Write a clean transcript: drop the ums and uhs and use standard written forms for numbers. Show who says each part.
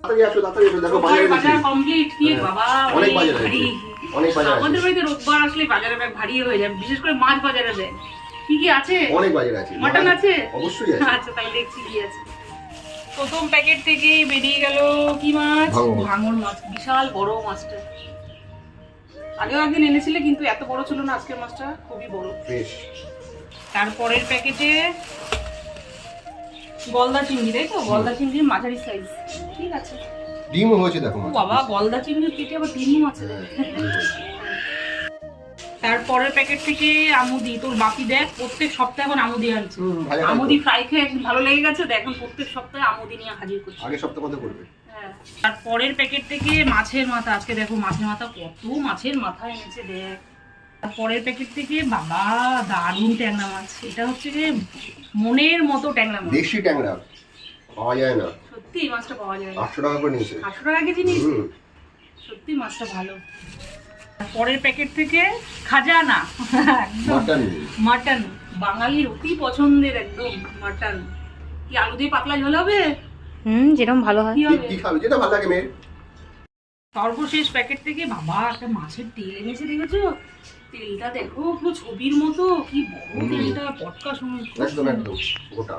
Speaker 1: তাড়াতাড়ি আসো দেখো বাজারে গেছি।
Speaker 2: বাজার কমপ্লিট কি বাবা
Speaker 1: অনেক বাজার আছে।
Speaker 2: ভারী।
Speaker 1: অনেক বাজার আছে।
Speaker 2: আমাদের বাড়িতে রোববার আসলে বাজারের ব্যাগ ভারী হয়ে যায়, বিশেষ করে মাছ বাজারের ব্যাগ। কি কি আছে?
Speaker 1: অনেক বাজার আছে।
Speaker 2: মাটন আছে?
Speaker 1: অবশ্যই আছে।
Speaker 2: আচ্ছা তাহলে দেখছি কি আছে। প্রথম প্যাকেট থেকে বেরিয়ে গেল কি মাছ? ভাঙর মাছ, বিশাল বড় মাছটা। আগেও একদিন এনেছিলে কিন্তু এত বড় ছিল না, আজকের মাছটা খুবই বড়
Speaker 1: ফ্রেশ।
Speaker 2: তারপরের প্যাকেটে গলদা চিংড়ি, তাই তো? গলদা চিংড়ির মাঝারি সাইজ। ঠিক আছে।
Speaker 1: ডিমও হয়েছে দেখো।
Speaker 2: ও বাবা, গলদা চিংড়ির পেটে আবার ডিমও আছে। তারপরের প্যাকেট থেকে আমুদি। তোর বাপি দেখ প্রত্যেক সপ্তাহে এখন আমুদি আনছে। আমুদি ফ্রাই খেয়ে ভালো লেগে গেছে, দেখুন প্রত্যেক সপ্তাহে আমুদি নিয়ে হাজির করছে।
Speaker 1: আগের সপ্তাহ কত করবে?
Speaker 2: হ্যাঁ। তারপরের প্যাকেট থেকে মাছের মাথা। আজকে দেখো মাছের মাথা, কত মাছের মাথা এনেছে দেখ। তারপরের প্যাকেট থেকে বাবা দারুণ ট্যাংরা মাছ। এটা হচ্ছে যে মনের মতো ট্যাংরা মাছ।
Speaker 1: দেশি ট্যাংরা পাওয়া যায় না।
Speaker 2: সত্যি এই মাছটা পাওয়া যায় না।
Speaker 1: 800 টাকা করে নিয়েছে।
Speaker 2: 800 টাকা কেজি নিয়েছে। সত্যি মাছটা ভালো। পরের প্যাকেট থেকে খাজানা,
Speaker 1: মাটন।
Speaker 2: মাটন বাঙালির অতি পছন্দের একদম মাটন। কি আলু দিয়ে পাতলা ঝোল হবে? যেরকম ভালো হয়।
Speaker 1: কি খাবে যেটা ভালো লাগে মেয়ের।
Speaker 2: সর্বশেষ প্যাকেট থেকে বাবা একটা মাছের তেল এনেছে, দেখেছো? তেলটা দেখো পুরো ছবির মতো, কি বড় তেলটা, পটকা সময়।
Speaker 1: একদম একদম গোটা।